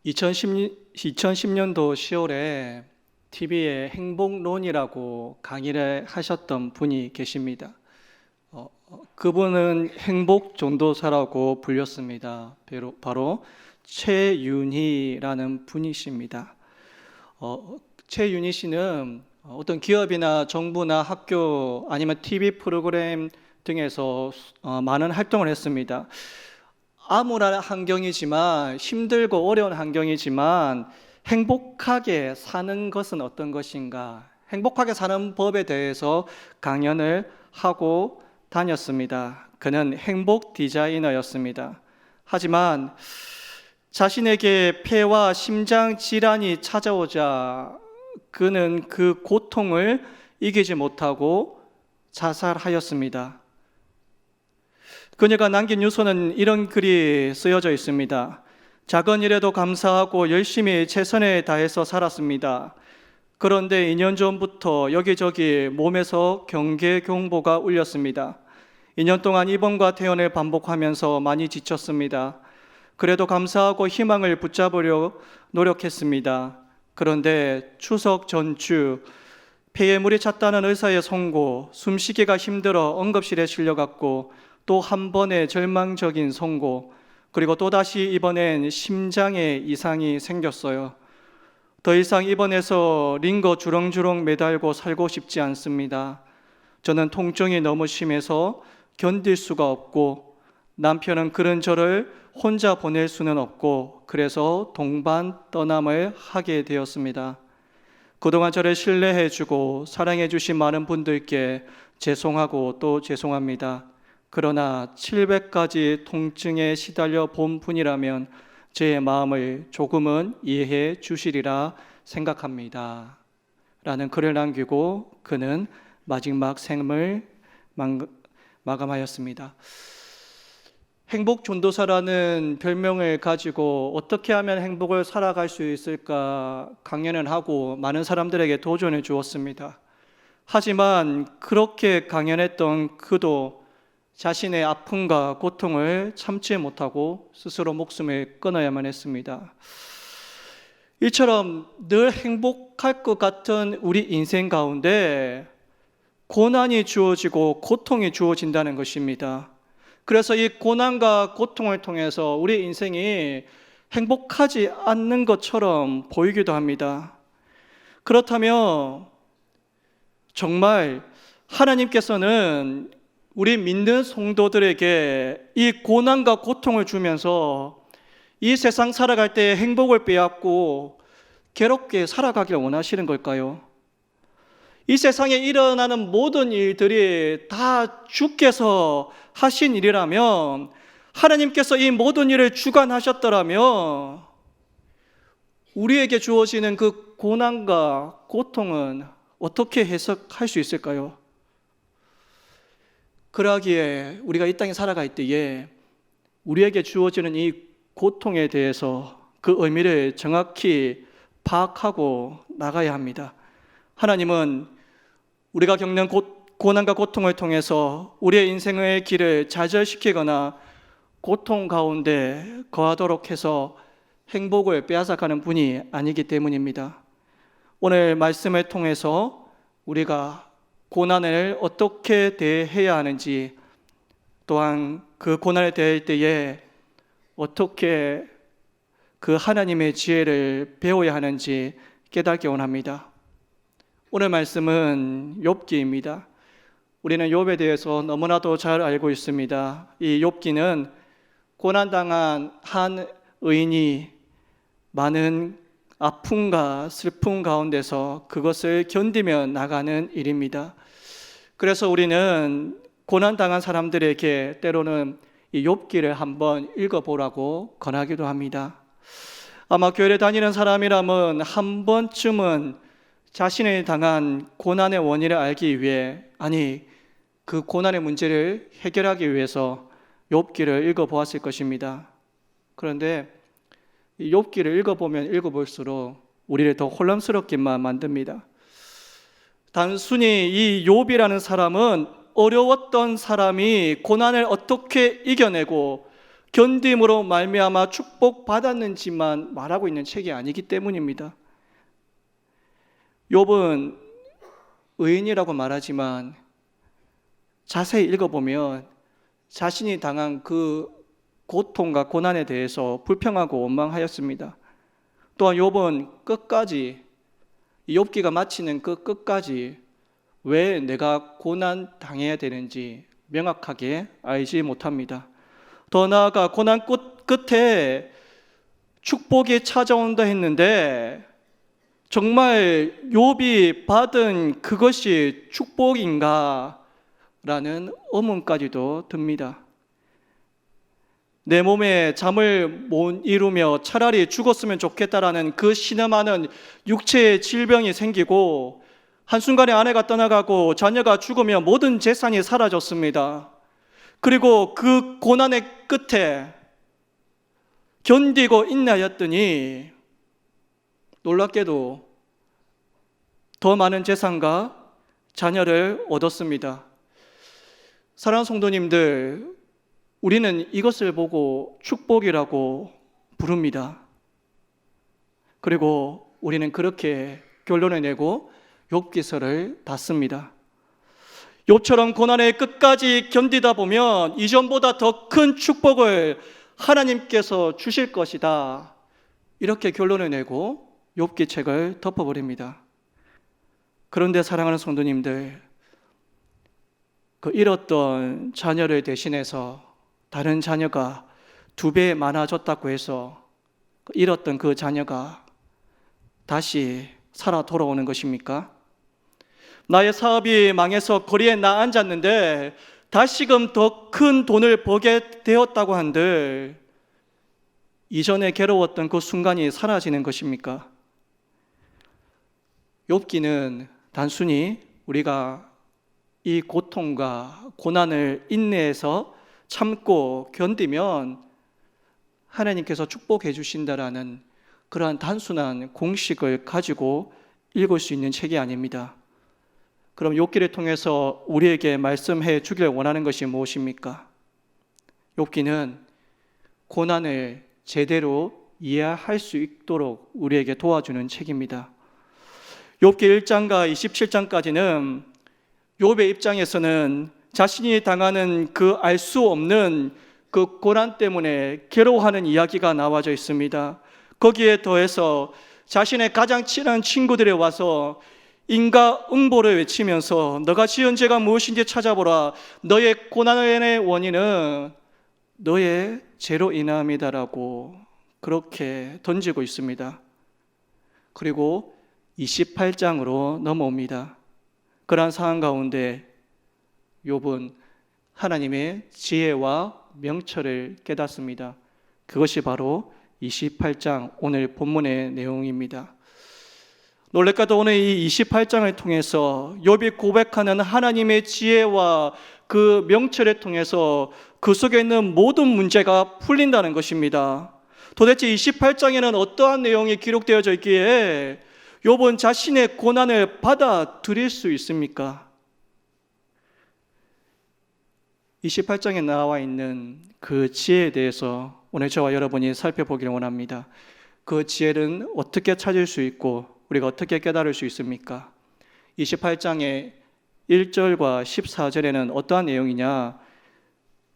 2010년도 10월에 TV에 행복론이라고 강의를 하셨던 분이 계십니다. 그분은 행복전도사라고 불렸습니다. 바로 최윤희라는 분이십니다. 최윤희 씨는 어떤 기업이나 정부나 학교 아니면 TV 프로그램 등에서 많은 활동을 했습니다. 암울한 환경이지만, 힘들고 어려운 환경이지만 행복하게 사는 것은 어떤 것인가, 행복하게 사는 법에 대해서 강연을 하고 다녔습니다. 그는 행복 디자이너였습니다. 하지만 자신에게 폐와 심장 질환이 찾아오자 그는 그 고통을 이기지 못하고 자살하였습니다. 그녀가 남긴 유서는 이런 글이 쓰여져 있습니다. 작은 일에도 감사하고 열심히 최선을 다해서 살았습니다. 그런데 2년 전부터 여기저기 몸에서 경계경보가 울렸습니다. 2년 동안 입원과 퇴원을 반복하면서 많이 지쳤습니다. 그래도 감사하고 희망을 붙잡으려 노력했습니다. 그런데 추석 전주 폐에 물이 찼다는 의사의 선고, 숨쉬기가 힘들어 응급실에 실려갔고 또 한 번의 절망적인 선고, 그리고 또다시 이번엔 심장에 이상이 생겼어요. 더 이상 입원해서 링거 주렁주렁 매달고 살고 싶지 않습니다. 저는 통증이 너무 심해서 견딜 수가 없고 남편은 그런 저를 혼자 보낼 수는 없고 그래서 동반 떠남을 하게 되었습니다. 그동안 저를 신뢰해주고 사랑해주신 많은 분들께 죄송하고 또 죄송합니다. 그러나 700가지 통증에 시달려 본 분이라면 제 마음을 조금은 이해해 주시리라 생각합니다. 라는 글을 남기고 그는 마지막 생을 마감하였습니다. 행복전도사라는 별명을 가지고 어떻게 하면 행복을 살아갈 수 있을까 강연을 하고 많은 사람들에게 도전해 주었습니다. 하지만 그렇게 강연했던 그도 자신의 아픔과 고통을 참지 못하고 스스로 목숨을 끊어야만 했습니다. 이처럼 늘 행복할 것 같은 우리 인생 가운데 고난이 주어지고 고통이 주어진다는 것입니다. 그래서 이 고난과 고통을 통해서 우리 인생이 행복하지 않는 것처럼 보이기도 합니다. 그렇다면 정말 하나님께서는 우리 믿는 성도들에게 이 고난과 고통을 주면서 이 세상 살아갈 때 행복을 빼앗고 괴롭게 살아가길 원하시는 걸까요? 이 세상에 일어나는 모든 일들이 다 주께서 하신 일이라면, 하나님께서 이 모든 일을 주관하셨더라면 우리에게 주어지는 그 고난과 고통은 어떻게 해석할 수 있을까요? 그러기에 우리가 이 땅에 살아갈 때에 우리에게 주어지는 이 고통에 대해서 그 의미를 정확히 파악하고 나가야 합니다. 하나님은 우리가 겪는 고난과 고통을 통해서 우리의 인생의 길을 좌절시키거나 고통 가운데 거하도록 해서 행복을 빼앗아가는 분이 아니기 때문입니다. 오늘 말씀을 통해서 우리가 고난을 어떻게 대해야 하는지, 또한 그 고난에 대할 때에 어떻게 그 하나님의 지혜를 배워야 하는지 깨닫기 원합니다. 오늘 말씀은 욥기입니다. 우리는 욥에 대해서 너무나도 잘 알고 있습니다. 이 욥기는 고난당한 한 의인이 많은 아픔과 슬픔 가운데서 그것을 견디며 나가는 일입니다. 그래서 우리는 고난당한 사람들에게 때로는 이 욥기를 한번 읽어보라고 권하기도 합니다. 아마 교회를 다니는 사람이라면 한 번쯤은 자신이 당한 고난의 원인을 알기 위해, 그 고난의 문제를 해결하기 위해서 욥기를 읽어보았을 것입니다. 그런데 이 욥기를 읽어보면 읽어볼수록 우리를 더 혼란스럽게만 만듭니다. 단순히 이 욥이라는 사람은 어려웠던 사람이 고난을 어떻게 이겨내고 견딤으로 말미암아 축복받았는지만 말하고 있는 책이 아니기 때문입니다. 욥은 의인이라고 말하지만 자세히 읽어보면 자신이 당한 그 고통과 고난에 대해서 불평하고 원망하였습니다. 또한 욥은 끝까지, 욥기가 마치는 그 끝까지 왜 내가 고난 당해야 되는지 명확하게 알지 못합니다. 더 나아가 고난 끝에 축복이 찾아온다 했는데 정말 욥이 받은 그것이 축복인가? 라는 의문까지도 듭니다. 내 몸에 잠을 못 이루며 차라리 죽었으면 좋겠다라는 그 신음하는 육체의 질병이 생기고 한순간에 아내가 떠나가고 자녀가 죽으며 모든 재산이 사라졌습니다. 그리고 그 고난의 끝에 견디고 인내하였더니 놀랍게도 더 많은 재산과 자녀를 얻었습니다. 사랑하는 성도님들, 우리는 이것을 보고 축복이라고 부릅니다. 그리고 우리는 그렇게 결론을 내고 욥기서를 닫습니다. 욥처럼 고난의 끝까지 견디다 보면 이전보다 더 큰 축복을 하나님께서 주실 것이다. 이렇게 결론을 내고 욥기 책을 덮어버립니다. 그런데 사랑하는 성도님들, 그 잃었던 자녀를 대신해서 다른 자녀가 2배 많아졌다고 해서 잃었던 그 자녀가 다시 살아 돌아오는 것입니까? 나의 사업이 망해서 거리에 나 앉았는데 다시금 더 큰 돈을 벌게 되었다고 한들 이전에 괴로웠던 그 순간이 사라지는 것입니까? 욥기는 단순히 우리가 이 고통과 고난을 인내해서 참고 견디면 하나님께서 축복해 주신다라는 그러한 단순한 공식을 가지고 읽을 수 있는 책이 아닙니다. 그럼 욥기를 통해서 우리에게 말씀해 주길 원하는 것이 무엇입니까? 욥기는 고난을 제대로 이해할 수 있도록 우리에게 도와주는 책입니다. 욥기 1장과 27장까지는 욥의 입장에서는 자신이 당하는 그 알 수 없는 그 고난 때문에 괴로워하는 이야기가 나와져 있습니다. 거기에 더해서 자신의 가장 친한 친구들이 와서 인과응보를 외치면서 너가 지은 죄가 무엇인지 찾아보라. 너의 고난의 원인은 너의 죄로 인함이다라고 그렇게 던지고 있습니다. 그리고 28장으로 넘어옵니다. 그러한 상황 가운데 욥은 하나님의 지혜와 명철을 깨닫습니다. 그것이 바로 28장 오늘 본문의 내용입니다. 놀랍게도 오늘 이 28장을 통해서 욥이 고백하는 하나님의 지혜와 그 명철을 통해서 그 속에 있는 모든 문제가 풀린다는 것입니다. 도대체 28장에는 어떠한 내용이 기록되어져 있기에 욥은 자신의 고난을 받아들일 수 있습니까? 28장에 나와 있는 그 지혜에 대해서 오늘 저와 여러분이 살펴보기를 원합니다. 그 지혜는 어떻게 찾을 수 있고 우리가 어떻게 깨달을 수 있습니까? 28장의 1절과 14절에는 어떠한 내용이냐?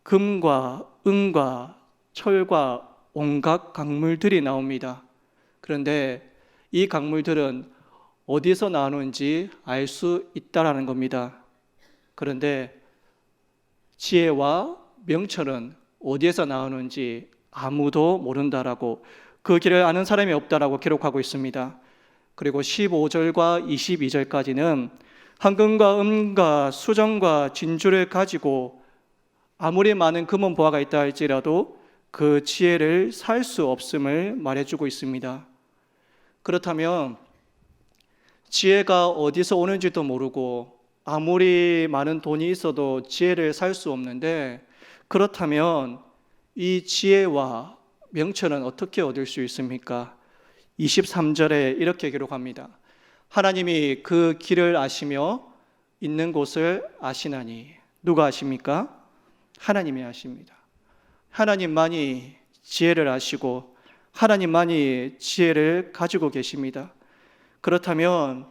금과 은과 철과 온갖 강물들이 나옵니다. 그런데 이 강물들은 어디서 나오는지 알 수 있다라는 겁니다. 그런데 지혜와 명철은 어디에서 나오는지 아무도 모른다라고, 그 길을 아는 사람이 없다라고 기록하고 있습니다. 그리고 15절과 22절까지는 황금과 은과 수정과 진주를 가지고 아무리 많은 금은 보화가 있다 할지라도 그 지혜를 살 수 없음을 말해주고 있습니다. 그렇다면 지혜가 어디서 오는지도 모르고 아무리 많은 돈이 있어도 지혜를 살 수 없는데, 그렇다면 이 지혜와 명철은 어떻게 얻을 수 있습니까? 23절에 이렇게 기록합니다. 하나님이 그 길을 아시며 있는 곳을 아시나니. 누가 아십니까? 하나님이 아십니다. 하나님만이 지혜를 아시고 하나님만이 지혜를 가지고 계십니다. 그렇다면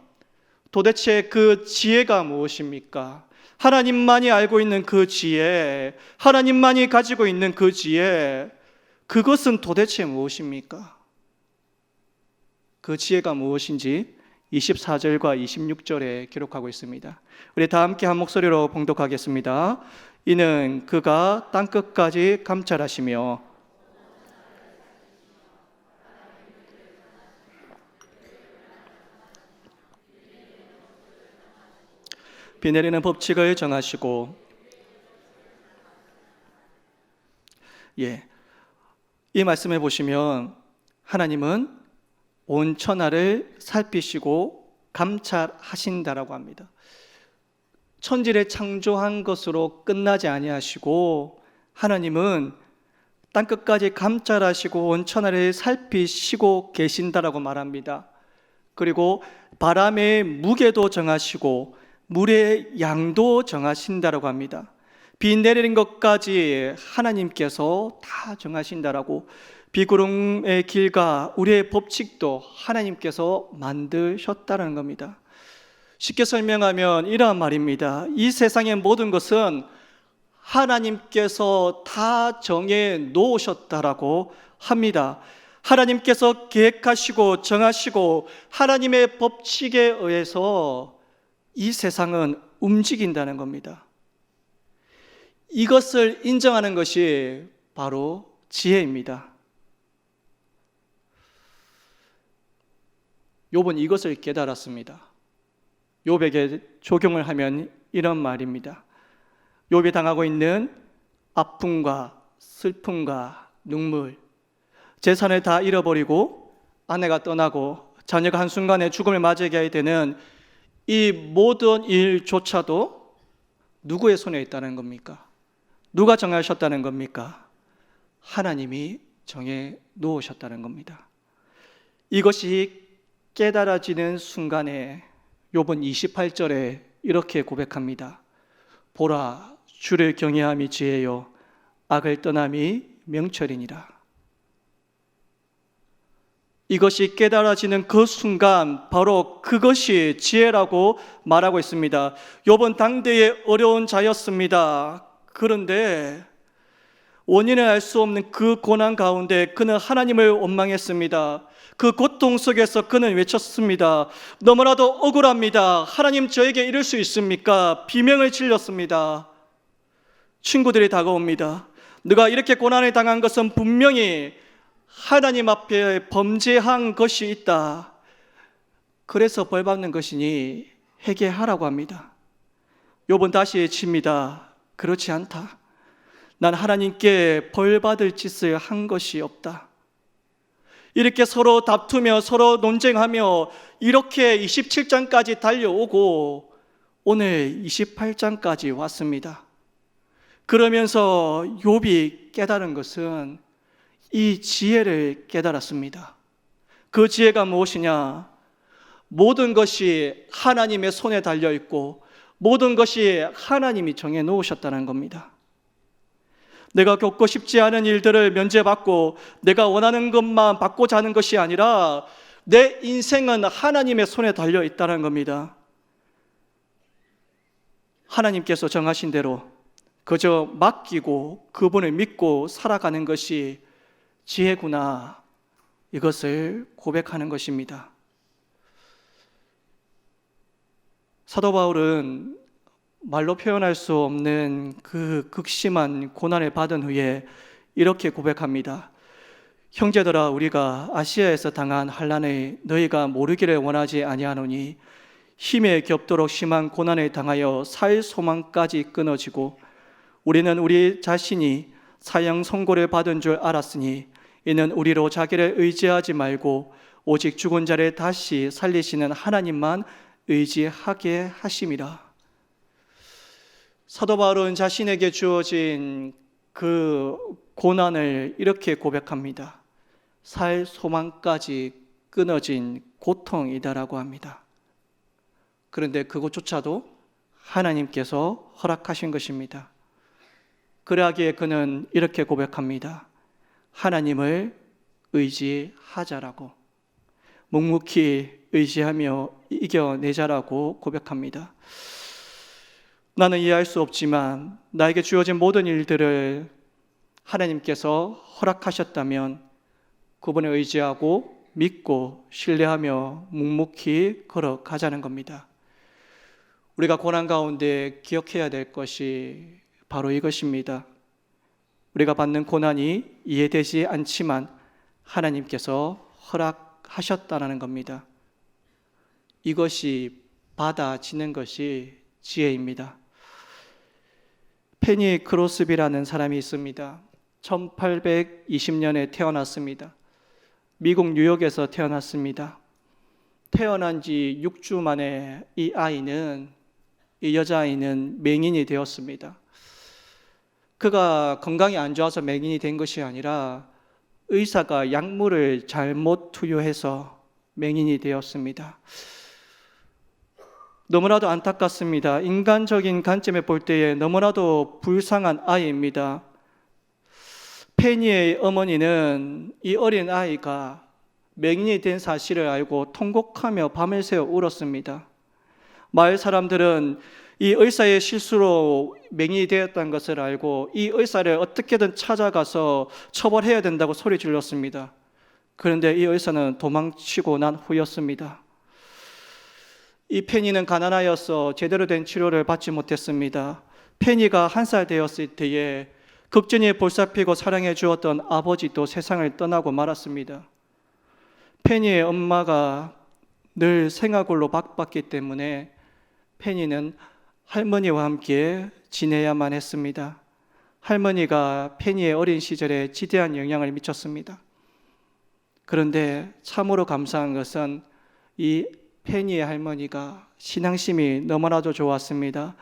도대체 그 지혜가 무엇입니까? 하나님만이 알고 있는 그 지혜, 하나님만이 가지고 있는 그 지혜, 그것은 도대체 무엇입니까? 그 지혜가 무엇인지 24절과 26절에 기록하고 있습니다. 우리 다 함께 한 목소리로 봉독하겠습니다. 이는 그가 땅끝까지 감찰하시며 비 내리는 법칙을 정하시고, 이 말씀에 보시면 하나님은 온 천하를 살피시고 감찰하신다라고 합니다. 천지를 창조한 것으로 끝나지 아니하시고 하나님은 땅끝까지 감찰하시고 온 천하를 살피시고 계신다라고 말합니다. 그리고 바람의 무게도 정하시고 물의 양도 정하신다라고 합니다. 비 내리는 것까지 하나님께서 다 정하신다라고, 비구름의 길과 우리의 법칙도 하나님께서 만드셨다는 겁니다. 쉽게 설명하면 이러한 말입니다. 이 세상의 모든 것은 하나님께서 다 정해 놓으셨다라고 합니다. 하나님께서 계획하시고 정하시고 하나님의 법칙에 의해서 이 세상은 움직인다는 겁니다. 이것을 인정하는 것이 바로 지혜입니다. 욥은 이것을 깨달았습니다. 욥에게 적용을 하면 이런 말입니다. 욥이 당하고 있는 아픔과 슬픔과 눈물, 재산을 다 잃어버리고 아내가 떠나고 자녀가 한순간에 죽음을 맞이하게 되는 이 모든 일조차도 누구의 손에 있다는 겁니까? 누가 정하셨다는 겁니까? 하나님이 정해 놓으셨다는 겁니다. 이것이 깨달아지는 순간에 욥은 28절에 이렇게 고백합니다. 보라, 주를 경외함이 지혜요 악을 떠남이 명철이니라. 이것이 깨달아지는 그 순간 바로 그것이 지혜라고 말하고 있습니다. 욥은 당대의 어려운 자였습니다. 그런데 원인을 알 수 없는 그 고난 가운데 그는 하나님을 원망했습니다. 그 고통 속에서 그는 외쳤습니다. 너무나도 억울합니다. 하나님, 저에게 이럴 수 있습니까? 비명을 질렀습니다. 친구들이 다가옵니다. 네가 이렇게 고난을 당한 것은 분명히 하나님 앞에 범죄한 것이 있다. 그래서 벌받는 것이니 회개하라고 합니다. 욥은 다시 외칩니다. 그렇지 않다. 난 하나님께 벌받을 짓을 한 것이 없다. 이렇게 서로 다투며 서로 논쟁하며 이렇게 27장까지 달려오고 오늘 28장까지 왔습니다. 그러면서 욥이 깨달은 것은 이 지혜를 깨달았습니다. 그 지혜가 무엇이냐? 모든 것이 하나님의 손에 달려있고 모든 것이 하나님이 정해 놓으셨다는 겁니다. 내가 겪고 싶지 않은 일들을 면제받고 내가 원하는 것만 받고자 하는 것이 아니라 내 인생은 하나님의 손에 달려있다는 겁니다. 하나님께서 정하신 대로 그저 맡기고 그분을 믿고 살아가는 것이 지혜구나, 이것을 고백하는 것입니다. 사도 바울은 말로 표현할 수 없는 그 극심한 고난을 받은 후에 이렇게 고백합니다. 형제들아, 우리가 아시아에서 당한 환난을 너희가 모르기를 원하지 아니하노니 힘에 겹도록 심한 고난을 당하여 살 소망까지 끊어지고 우리는 우리 자신이 사형 선고를 받은 줄 알았으니 이는 우리로 자기를 의지하지 말고 오직 죽은 자를 다시 살리시는 하나님만 의지하게 하심이라. 사도 바울은 자신에게 주어진 그 고난을 이렇게 고백합니다. 살 소망까지 끊어진 고통이다라고 합니다. 그런데 그것조차도 하나님께서 허락하신 것입니다. 그러하기에 그는 이렇게 고백합니다. 하나님을 의지하자라고, 묵묵히 의지하며 이겨내자라고 고백합니다. 나는 이해할 수 없지만 나에게 주어진 모든 일들을 하나님께서 허락하셨다면 그분을 의지하고 믿고 신뢰하며 묵묵히 걸어가자는 겁니다. 우리가 고난 가운데 기억해야 될 것이 바로 이것입니다. 우리가 받는 고난이 이해되지 않지만 하나님께서 허락하셨다는 겁니다. 이것이 받아지는 것이 지혜입니다. 페니 크로스비라는 사람이 있습니다. 1820년에 태어났습니다. 미국 뉴욕에서 태어났습니다. 태어난 지 6주 만에 이 여자아이는 맹인이 되었습니다. 그가 건강이 안 좋아서 맹인이 된 것이 아니라 의사가 약물을 잘못 투여해서 맹인이 되었습니다. 너무나도 안타깝습니다. 인간적인 관점에 볼 때에 너무나도 불쌍한 아이입니다. 페니의 어머니는 이 어린 아이가 맹인이 된 사실을 알고 통곡하며 밤을 새워 울었습니다. 마을 사람들은 이 의사의 실수로 맹인이 되었다는 것을 알고 이 의사를 어떻게든 찾아가서 처벌해야 된다고 소리 질렀습니다. 그런데 이 의사는 도망치고 난 후였습니다. 이 페니는 가난하여서 제대로 된 치료를 받지 못했습니다. 페니가 1살 되었을 때에 극진히 볼살피고 사랑해 주었던 아버지도 세상을 떠나고 말았습니다. 페니의 엄마가 늘 생화골로 바빴기 때문에 페니는 할머니와 함께 지내야만 했습니다. 할머니가 페니의 어린 시절에 지대한 영향을 미쳤습니다. 그런데 참으로 감사한 것은 이 페니의 할머니가 신앙심이 너무나도 좋았습니다.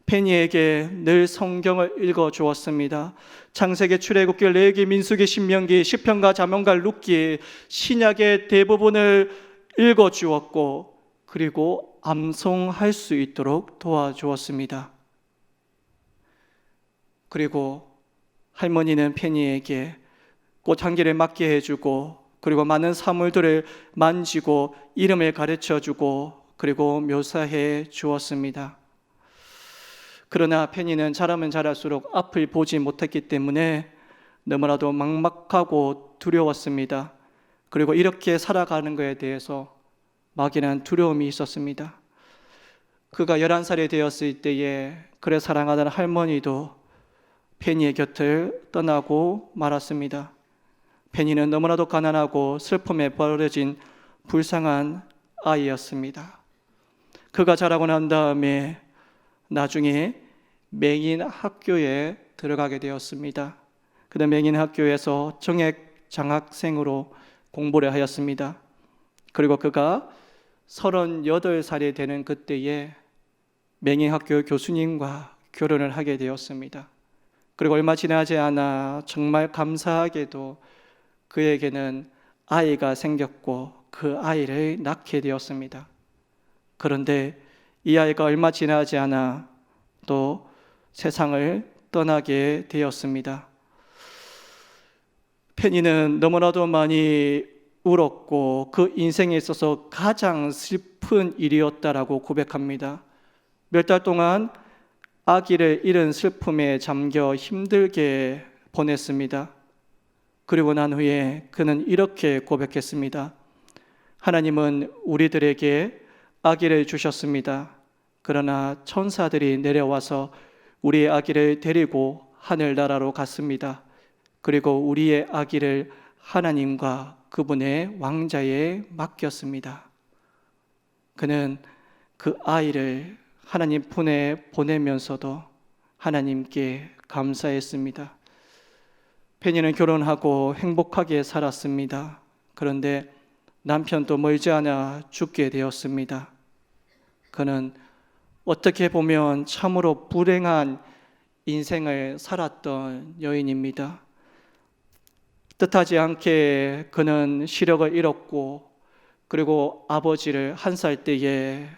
페니에게 늘 성경을 읽어주었습니다. 창세기, 출애굽기, 레위기, 민수기, 신명기, 시편과 잠언과 룻기, 신약의 대부분을 읽어주었고 그리고 암송할 수 있도록 도와주었습니다. 그리고 할머니는 페니에게 꽃 한 개를 맞게 해주고 그리고 많은 사물들을 만지고 이름을 가르쳐주고 그리고 묘사해 주었습니다. 그러나 페니는 자라면 자랄수록 앞을 보지 못했기 때문에 너무나도 막막하고 두려웠습니다. 그리고 이렇게 살아가는 것에 대해서 막연한 두려움이 있었습니다. 그가 11살이 되었을 때에 그를 사랑하던 할머니도 페니의 곁을 떠나고 말았습니다. 페니는 너무나도 가난하고 슬픔에 버려진 불쌍한 아이였습니다. 그가 자라고 난 다음에 나중에 맹인 학교에 들어가게 되었습니다. 그는 맹인 학교에서 정액 장학생으로 공부를 하였습니다. 그리고 그가 38살이 되는 그때에 맹인 학교 교수님과 결혼을 하게 되었습니다. 그리고 얼마 지나지 않아 정말 감사하게도 그에게는 아이가 생겼고 그 아이를 낳게 되었습니다. 그런데 이 아이가 얼마 지나지 않아 또 세상을 떠나게 되었습니다. 페니는 너무나도 많이 울었고 그 인생에 있어서 가장 슬픈 일이었다라고 고백합니다. 몇 달 동안 아기를 잃은 슬픔에 잠겨 힘들게 보냈습니다. 그리고 난 후에 그는 이렇게 고백했습니다. 하나님은 우리들에게 아기를 주셨습니다. 그러나 천사들이 내려와서 우리의 아기를 데리고 하늘나라로 갔습니다. 그리고 우리의 아기를 하나님과 그분의 왕자에 맡겼습니다. 그는 그 아이를 하나님 품에 보내면서도 하나님께 감사했습니다. 페니는 결혼하고 행복하게 살았습니다. 그런데 남편도 멀지 않아 죽게 되었습니다. 그는 어떻게 보면 참으로 불행한 인생을 살았던 여인입니다. 뜻하지 않게 그는 시력을 잃었고 그리고 아버지를 1살 때에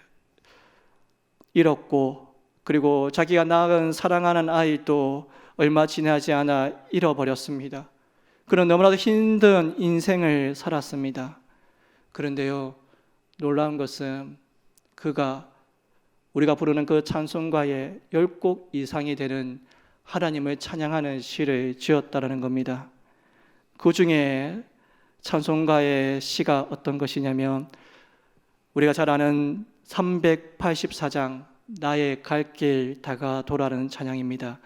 잃었고 그리고 자기가 낳은 사랑하는 아이도 얼마 지나지 않아 잃어버렸습니다. 그런 너무나도 힘든 인생을 살았습니다. 그런데요, 놀라운 것은 그가 우리가 부르는 그 찬송가의 10곡 이상이 되는 하나님을 찬양하는 시를 지었다는 겁니다. 그 중에 찬송가의 시가 어떤 것이냐면 우리가 잘 아는 384장 나의 갈 길 다가 돌아라는 찬양입니다.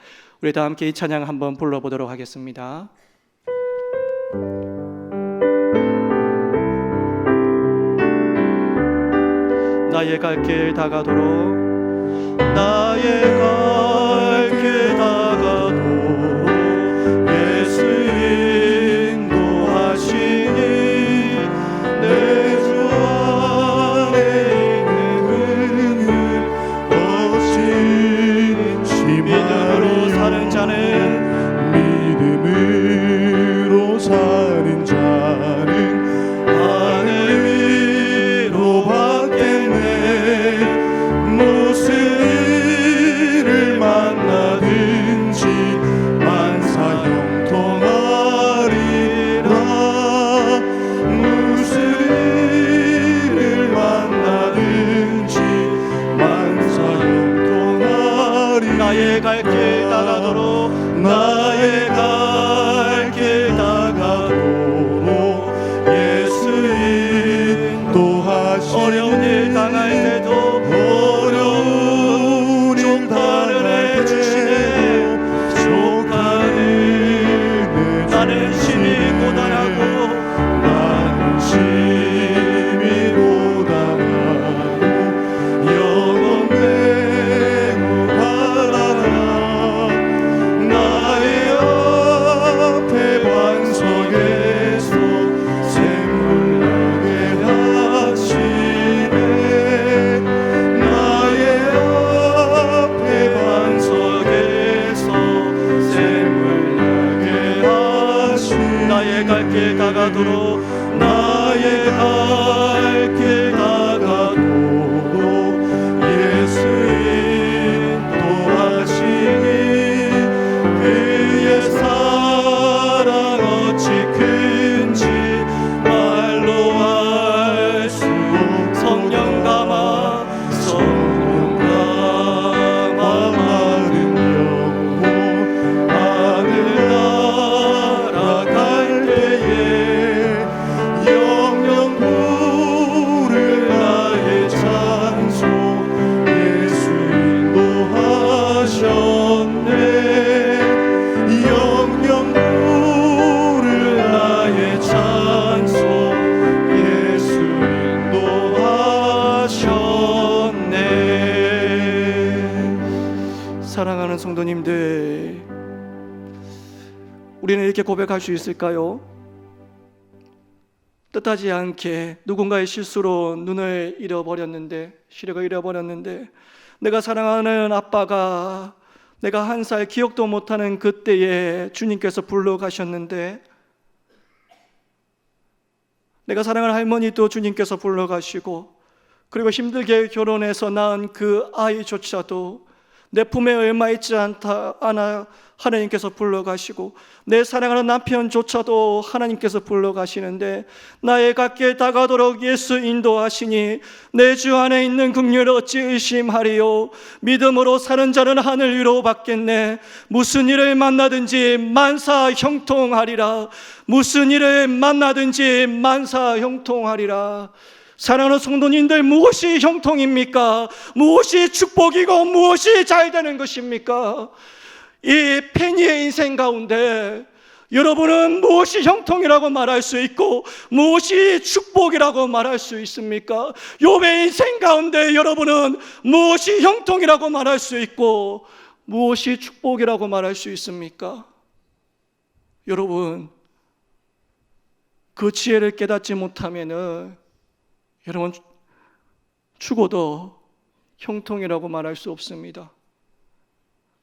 우리 다 함께 이 찬양 한번 불러보도록 하겠습니다. 나의 갈 길 다가도록 나의 갈 길 다가도록 예수 인도하시니 내 주 안에 있는 어찌 믿음으로 사는 자는 믿음으로 사는 자는 하늘 위로 받겠네. 무슨 일을 만나든지 만사 형통하리라. 무슨 일을 만나든지 만사 형통하리라. 나의 갈 길 다가도록 나의 갈 길 다가도록 예수 인도하시니 어려운 일 당할 때도 어려운 일 당할 주시네. 족하는 나는 심히 고단하고 나는 심히 고단하고 영혼 매우 바라나. 나의 앞에 반석에서 샘물 나게 하시네. 나의 앞에 반석에서 샘물 나게 하시네. 나의 갈 길 다가도록 나의 갈 길 다가도록 예수 인도하시니 그의 사랑 어찌 큰지 말로 알 수 없고 성령 감화 마른 영혼 하늘나라 갈 때에 영영 부를 나의 찬송 예수 인도하셨네. 영영 부를 나의 찬송 예수 인도하셨네. 사랑하는 성도님들, 우리는 이렇게 고백할 수 있을까요? 뜻하지 않게 누군가의 실수로 눈을 잃어버렸는데, 시력을 잃어버렸는데, 내가 사랑하는 아빠가 내가 1살 기억도 못하는 그때에 주님께서 불러가셨는데, 내가 사랑하는 할머니도 주님께서 불러가시고, 그리고 힘들게 결혼해서 낳은 그 아이조차도 내 품에 얼마 있지 않아 하나님께서 불러가시고, 내 사랑하는 남편조차도 하나님께서 불러가시는데, 나의 갈 길 다가도록 예수 인도하시니 내 주 안에 있는 긍휼을 어찌 의심하리요. 믿음으로 사는 자는 하늘 위로 받겠네. 무슨 일을 만나든지 만사 형통하리라. 무슨 일을 만나든지 만사 형통하리라. 사랑하는 성도님들, 무엇이 형통입니까? 무엇이 축복이고 무엇이 잘 되는 것입니까? 이 페니의 인생 가운데 여러분은 무엇이 형통이라고 말할 수 있고 무엇이 축복이라고 말할 수 있습니까? 욥의 인생 가운데 여러분은 무엇이 형통이라고 말할 수 있고 무엇이 축복이라고 말할 수 있습니까? 여러분, 그 지혜를 깨닫지 못하면은 여러분 죽어도 형통이라고 말할 수 없습니다.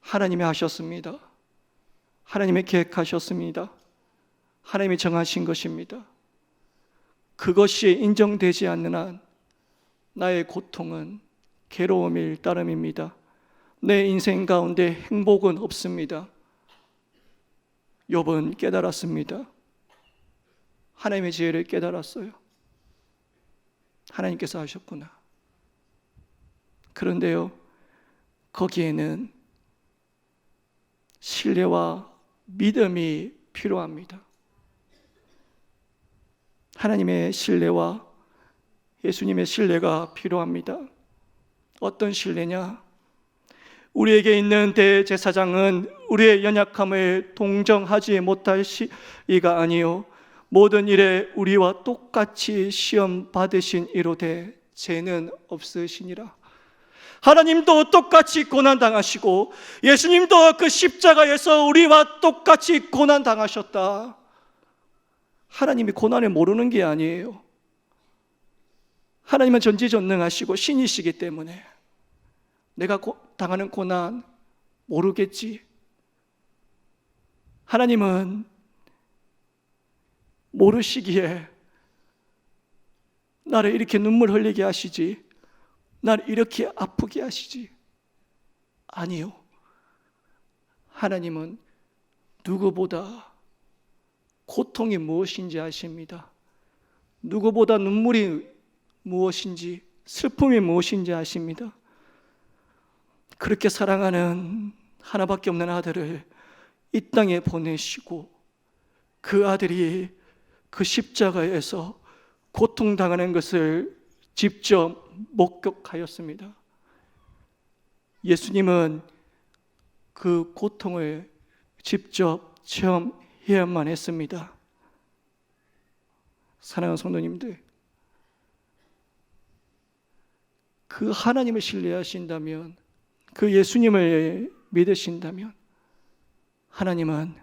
하나님이 하셨습니다. 하나님이 계획하셨습니다. 하나님이 정하신 것입니다. 그것이 인정되지 않는 한 나의 고통은 괴로움일 따름입니다. 내 인생 가운데 행복은 없습니다. 욥은 깨달았습니다. 하나님의 지혜를 깨달았어요. 하나님께서 하셨구나. 그런데요, 거기에는 신뢰와 믿음이 필요합니다. 하나님의 신뢰와 예수님의 신뢰가 필요합니다. 어떤 신뢰냐? 우리에게 있는 대제사장은 우리의 연약함을 동정하지 못할 이가 아니요 모든 일에 우리와 똑같이 시험 받으신 이로되 죄는 없으시니라. 하나님도 똑같이 고난당하시고 예수님도 그 십자가에서 우리와 똑같이 고난당하셨다. 하나님이 고난을 모르는 게 아니에요. 하나님은 전지전능하시고 신이시기 때문에 내가 당하는 고난 모르겠지. 하나님은 모르시기에 나를 이렇게 눈물 흘리게 하시지, 나를 이렇게 아프게 하시지. 아니요. 하나님은 누구보다 고통이 무엇인지 아십니다. 누구보다 눈물이 무엇인지, 슬픔이 무엇인지 아십니다. 그렇게 사랑하는 하나밖에 없는 아들을 이 땅에 보내시고 그 아들이 그 십자가에서 고통당하는 것을 직접 목격하였습니다. 예수님은 그 고통을 직접 체험해야만 했습니다. 사랑하는 성도님들, 그 하나님을 신뢰하신다면, 그 예수님을 믿으신다면 하나님은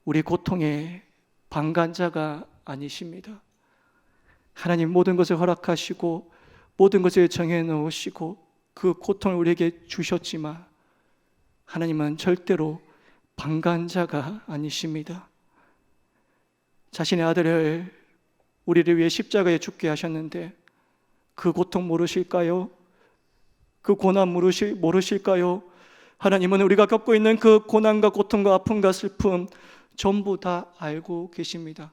우리 고통의 방관자가 아니십니다. 하나님 모든 것을 허락하시고 모든 것을 정해 놓으시고 그 고통을 우리에게 주셨지만 하나님은 절대로 방관자가 아니십니다. 자신의 아들을 우리를 위해 십자가에 죽게 하셨는데 그 고통 모르실까요? 그 고난 모르실까요? 하나님은 우리가 겪고 있는 그 고난과 고통과 아픔과 슬픔 전부 다 알고 계십니다.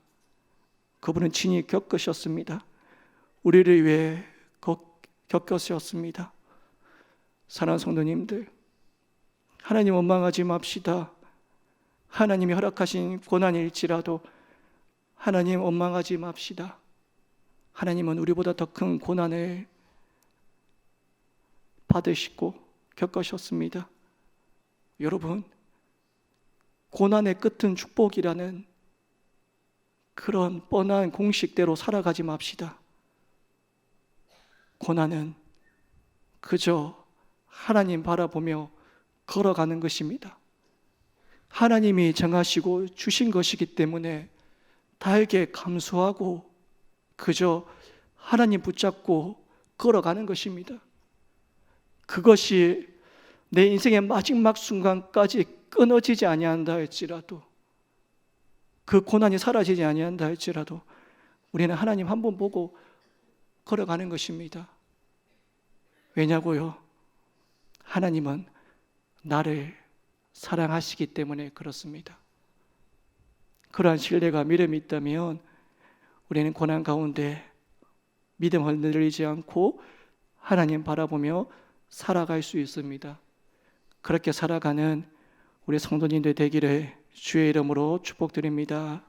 그분은 친히 겪으셨습니다. 우리를 위해 겪으셨습니다. 사랑하는 성도님들, 하나님 원망하지 맙시다. 하나님이 허락하신 고난일지라도 하나님 원망하지 맙시다. 하나님은 우리보다 더 큰 고난을 받으시고 겪으셨습니다. 여러분, 고난의 끝은 축복이라는 그런 뻔한 공식대로 살아가지 맙시다. 고난은 그저 하나님 바라보며 걸어가는 것입니다. 하나님이 정하시고 주신 것이기 때문에 다에게 감수하고 그저 하나님 붙잡고 걸어가는 것입니다. 그것이 내 인생의 마지막 순간까지 끊어지지 아니한다 할지라도, 그 고난이 사라지지 아니한다 할지라도 우리는 하나님 한 번 보고 걸어가는 것입니다. 왜냐고요? 하나님은 나를 사랑하시기 때문에 그렇습니다. 그러한 신뢰가 믿음이 있다면 우리는 고난 가운데 믿음 흔들리지 않고 하나님 바라보며 살아갈 수 있습니다. 그렇게 살아가는 우리 성도님들 되기를 주의 이름으로 축복드립니다.